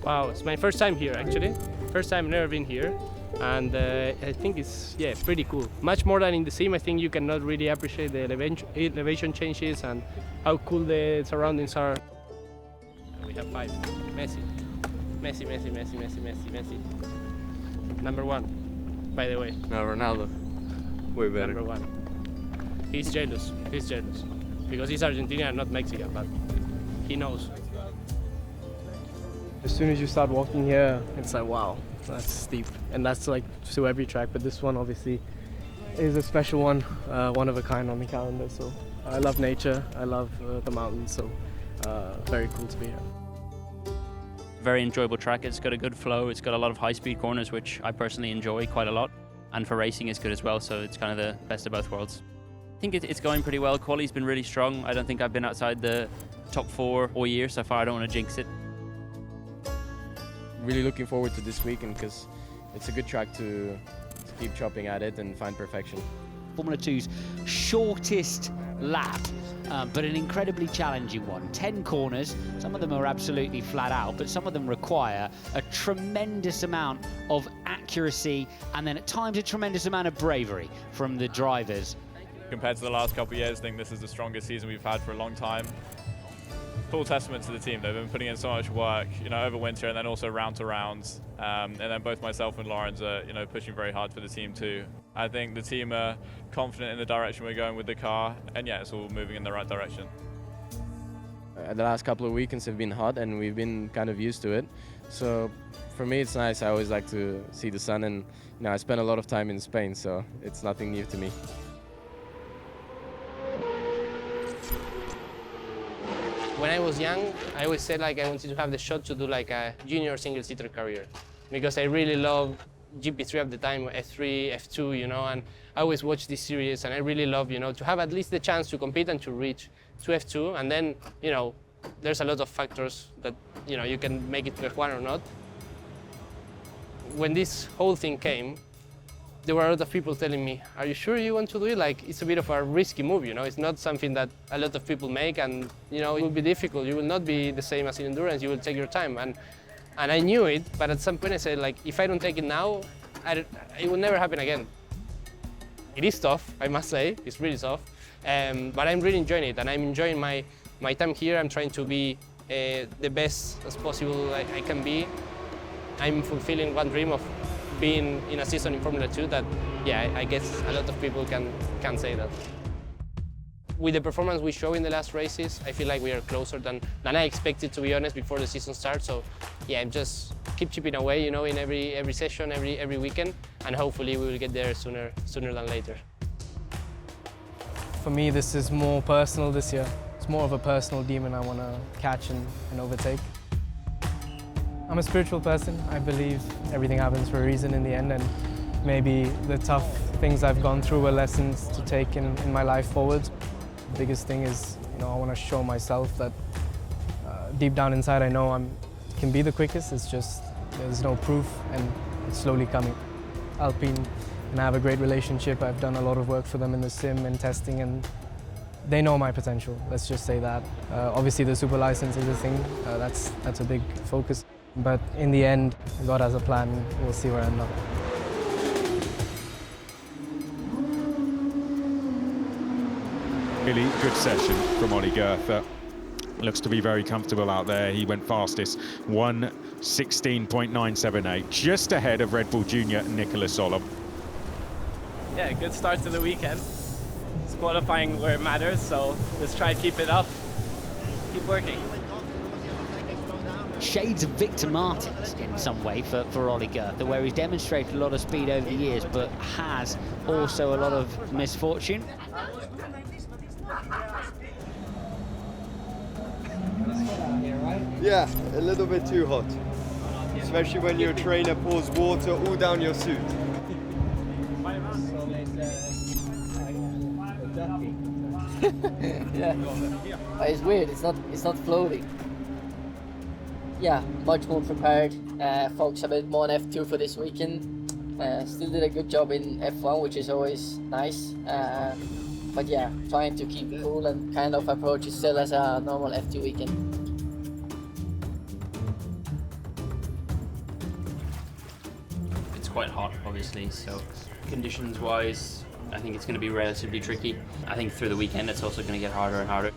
Wow, it's my first time here actually. First time, never been here. And I think it's pretty cool. Much more than in the sim. I think you cannot really appreciate the elevation changes and how cool the surroundings are. We have 5. Messi. Number 1, by the way. No, Ronaldo. Way better. Number 1. He's jealous. Because he's Argentinian, not Mexican, but he knows. As soon as you start walking here, it's like, wow, that's steep. And that's like to every track, but this one obviously is a special one, one of a kind on the calendar. So I love nature, I love the mountains, so very cool to be here. Very enjoyable track. It's got a good flow. It's got a lot of high-speed corners, which I personally enjoy quite a lot. And for racing, it's good as well. So it's kind of the best of both worlds. I think it's going pretty well. Quali's been really strong. I don't think I've been outside the top 4 all year so far. I don't want to jinx it. Really looking forward to this weekend because it's a good track to keep chopping at it and find perfection. Formula 2's shortest lap, but an incredibly challenging one. 10 corners, some of them are absolutely flat out, but some of them require a tremendous amount of accuracy and then at times a tremendous amount of bravery from the drivers. Compared to the last couple of years, I think this is the strongest season we've had for a long time. Full testament to the team. They've been putting in so much work, over winter and then also round to round. And then both myself and Lawrence are, pushing very hard for the team too. I think the team are confident in the direction we're going with the car, and yeah, it's all moving in the right direction. The last couple of weekends have been hot, and we've been kind of used to it. So for me, it's nice. I always like to see the sun, and I spend a lot of time in Spain, so it's nothing new to me. When I was young, I always said I wanted to have the shot to do a junior single-seater career because I really loved GP3 at the time, F3, F2, and I always watched this series and I really love, to have at least the chance to compete and to reach to F2 and then, there's a lot of factors that, you can make it to F1 or not. When this whole thing came, there were a lot of people telling me, are you sure you want to do it? It's a bit of a risky move, It's not something that a lot of people make and, it will be difficult. You will not be the same as in endurance. You will take your time. And I knew it, but at some point I said, if I don't take it now, it will never happen again. It is tough, I must say. It's really tough. But I'm really enjoying it and I'm enjoying my time here. I'm trying to be the best as possible I can be. I'm fulfilling one dream of being in a season in Formula 2 that, I guess a lot of people can say that. With the performance we show in the last races, I feel like we are closer than I expected, to be honest, before the season starts. So, just keep chipping away, in every session, every weekend, and hopefully we will get there sooner than later. For me, this is more personal this year. It's more of a personal demon I want to catch and overtake. I'm a spiritual person. I believe everything happens for a reason in the end, and maybe the tough things I've gone through were lessons to take in my life forward. The biggest thing is, I want to show myself that deep down inside I know I can be the quickest. It's just there's no proof, and it's slowly coming. Alpine and I have a great relationship. I've done a lot of work for them in the sim and testing, and they know my potential. Let's just say that. Obviously, the super license is a thing. That's a big focus. But in the end, God has a plan. We'll see where I end up. Really good session from Ollie Goethe. Looks to be very comfortable out there. He went fastest, 1:16.978, just ahead of Red Bull Junior Nicolas Solom. Yeah, good start to the weekend. It's qualifying where it matters, so let's try to keep it up. Keep working. Shades of Victor Martins in some way for Ollie Goethe, where he's demonstrated a lot of speed over the years, but has also a lot of misfortune. Yeah, a little bit too hot. Especially when your trainer pours water all down your suit. Yeah, it's weird. It's not floating. Yeah, much more prepared. Focus a bit more on F2 for this weekend. Still did a good job in F1, which is always nice. But yeah, trying to keep cool and kind of approach it still as a normal F2 weekend. quite hot, obviously, so conditions-wise, I think it's going to be relatively tricky. I think through the weekend it's also going to get harder and harder.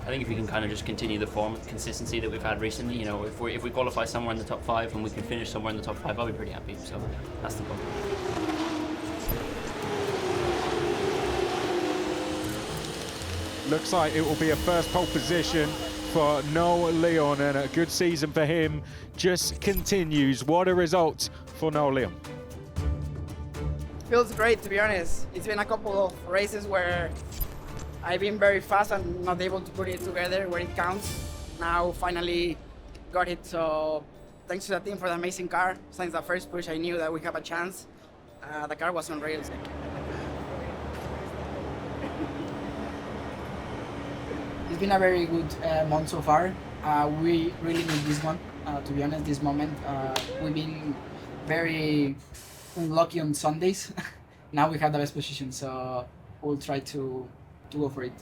I think if we can kind of just continue the form consistency that we've had recently, you know, if we qualify somewhere in the top 5 and we can finish somewhere in the top 5, I'll be pretty happy. So that's the goal. Looks like it will be a first pole position for Noel Leon, and a good season for him just continues. What a result for Noel Leon. Feels great, to be honest. It's been a couple of races where I've been very fast and not able to put it together where it counts. Now finally got it, so thanks to the team for the amazing car. Since the first push I knew that we have a chance. The car was on rails. It's been a very good month so far. We really need this one, to be honest, this moment. We've been very unlucky on Sundays. Now we have the best position, so we'll try to go for it.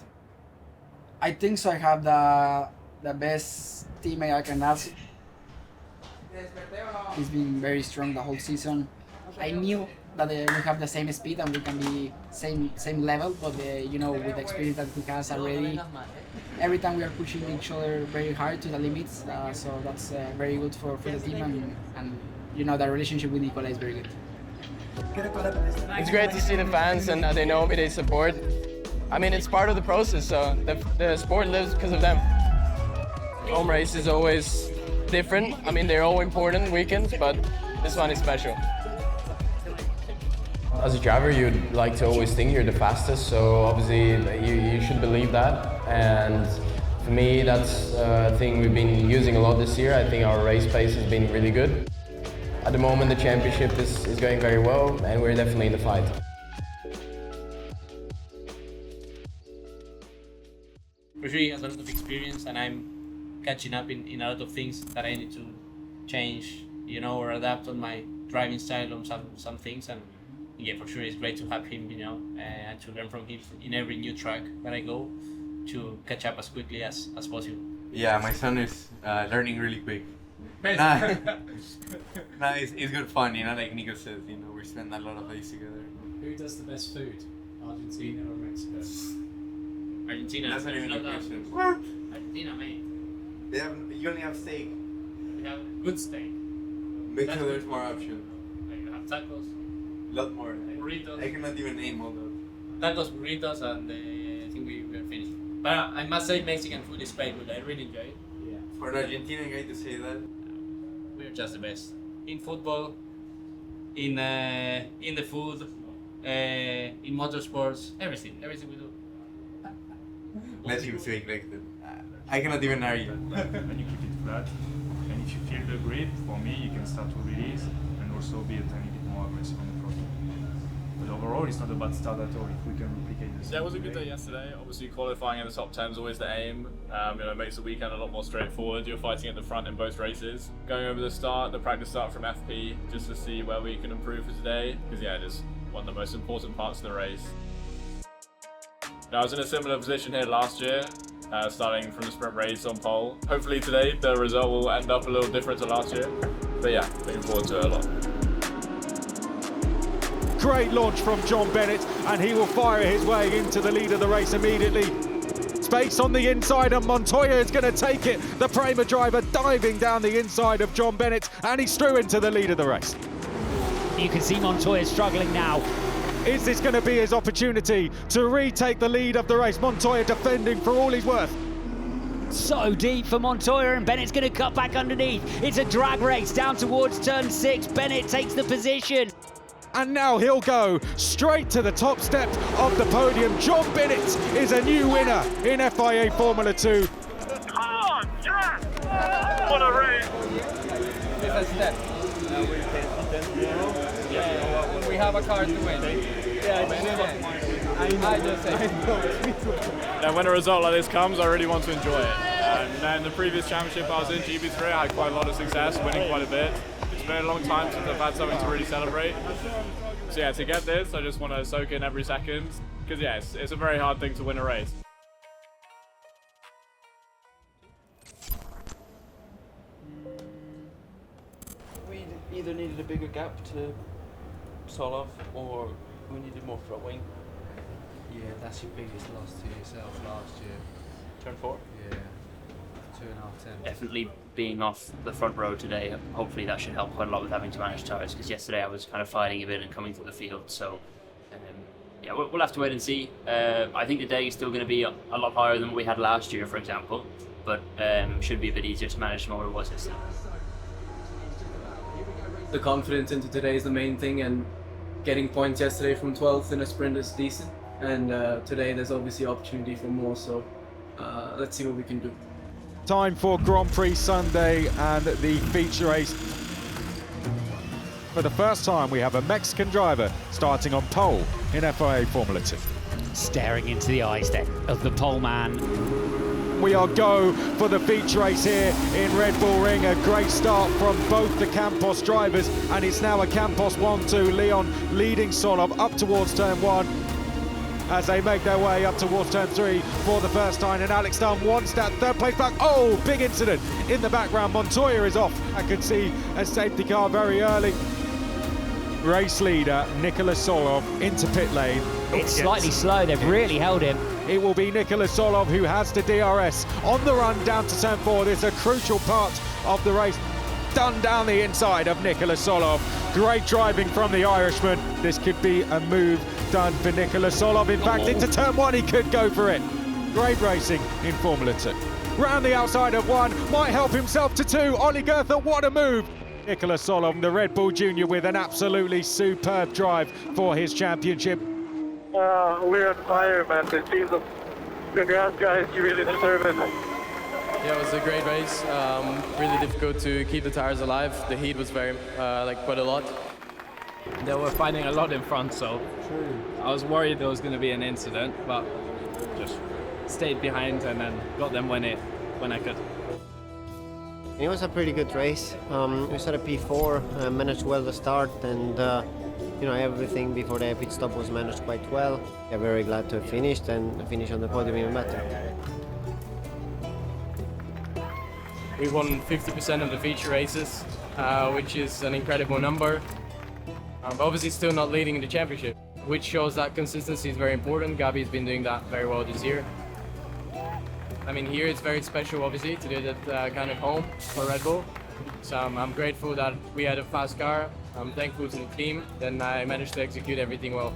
I think so. I have the best teammate I can ask. He's been very strong the whole season. I knew that we have the same speed and we can be same level, but you know, with the experience that he has already, every time we are pushing each other very hard to the limits, so that's very good for the team, and you know, the relationship with Nicola is very good. It's great to see the fans and they know me, they support. I mean, it's part of the process, so the sport lives because of them. Home race is always different. I mean, they're all important weekends, but this one is special. As a driver, you'd like to always think you're the fastest, so obviously you should believe that. And for me, that's a thing we've been using a lot this year. I think our race pace has been really good. At the moment, the championship is going very well, and we're definitely in the fight. For sure, he has a lot of experience, and I'm catching up in a lot of things that I need to change, you know, or adapt on my driving style on some things. And yeah, for sure, it's great to have him, you know, and to learn from him in every new track that I go, to catch up as quickly as possible. Yeah, my son is learning really quick. It's good fun, you know, like Nico says, you know, we spend a lot of days together. Who does the best food? Argentina or Mexico? Argentina. That's not even a question. Argentina, mate. You only have steak. We have good steak. Make sure there's more options. You have tacos. A lot more. Burritos. I cannot even name all those. Tacos, burritos, and I think we're finished. But I must say Mexican food is quite good. I really enjoy it. Yeah. For an Argentinian guy to say that. We're just the best in football, in the food, in motorsports, everything we do. Let's keep saying like that. I cannot even argue. When you keep it flat, and if you feel the grip, for me, you can start to release and also be a tiny bit more aggressive on the front. But overall, it's not a bad start at all if we can replicate this. Yeah, it was a good day yesterday. Obviously, qualifying in the top 10 is always the aim. You know, it makes the weekend a lot more straightforward. You're fighting at the front in both races. Going over the practice start from FP, just to see where we can improve for today. Because yeah, it is one of the most important parts of the race. Now, I was in a similar position here last year, starting from the sprint race on pole. Hopefully today, the result will end up a little different to last year. But yeah, looking forward to it a lot. Great launch from John Bennett, and he will fire his way into the lead of the race immediately. Space on the inside, and Montoya is going to take it. The Prima driver diving down the inside of John Bennett, and he's through into the lead of the race. You can see Montoya struggling now. Is this going to be his opportunity to retake the lead of the race? Montoya defending for all he's worth. So deep for Montoya, and Bennett's going to cut back underneath. It's a drag race down towards turn 6. Bennett takes the position. And now he'll go straight to the top step of the podium. John Bennett is a new winner in FIA Formula 2. Come on, yes! What a race! It's a step. When we have a car to win. I just say. Now, when a result like this comes, I really want to enjoy it. And in the previous championship I was in, GB3, I had quite a lot of success, winning quite a bit. It's been a long time since I've had something to really celebrate. So yeah, to get this, I just want to soak in every second. Because yeah, it's a very hard thing to win a race. We either needed a bigger gap to Solov or we needed more front wing? Yeah, that's your biggest loss to yourself last year. Turn 4? Yeah, 2.5 tenths. Definitely being off the front row today, hopefully that should help quite a lot with having to manage tyres, because yesterday I was kind of fighting a bit and coming through the field, so yeah, we'll have to wait and see. I think the day is still going to be a lot higher than what we had last year, for example, but should be a bit easier to manage than what it was yesterday. The confidence into today is the main thing, and getting points yesterday from 12th in a sprint is decent, and today there's obviously opportunity for more, so let's see what we can do. Time for Grand Prix Sunday and the feature race. For the first time, we have a Mexican driver starting on pole in FIA Formula 2. Staring into the eyes then of the pole man. We are go for the feature race here in Red Bull Ring. A great start from both the Campos drivers, and it's now a Campos 1-2. Leon leading Solov up towards turn 1 as they make their way up towards turn 3 for the first time, and Alex Dunn wants that third place back. Oh, big incident in the background. Montoya is off. I could see a safety car very early. Race leader Nicolas Solov into pit lane. It's slightly slow, they've really held him. It will be Nicolas Solov who has the DRS on the run down to turn 4. It's a crucial part of the race. Done down the inside of Nicolas Solov. Great driving from the Irishman. This could be a move done for Nicolas Solov. In fact, into turn 1 he could go for it. Great racing in Formula 2. Round the outside of 1, might help himself to 2. Ollie Goethe, what a move. Nicolas Solov, the Red Bull Junior, with an absolutely superb drive for his championship. We're on fire, man. The teams of congrats, guys. You really deserve it. Yeah, it was a great race. Really difficult to keep the tires alive. The heat was very, quite a lot. They were fighting a lot in front, so I was worried there was going to be an incident, but just stayed behind and then got them when I could. It was a pretty good race. We started P4, managed well the start, and everything before the pit stop was managed quite well. I'm very glad to have finished, and finish on the podium even better. We won 50% of the feature races, which is an incredible number. Obviously still not leading in the championship, which shows that consistency is very important. Gabi's been doing that very well this year. I mean, here it's very special, obviously, to do that kind of home for Red Bull. So I'm grateful that we had a fast car. I'm thankful to the team. Then I managed to execute everything well.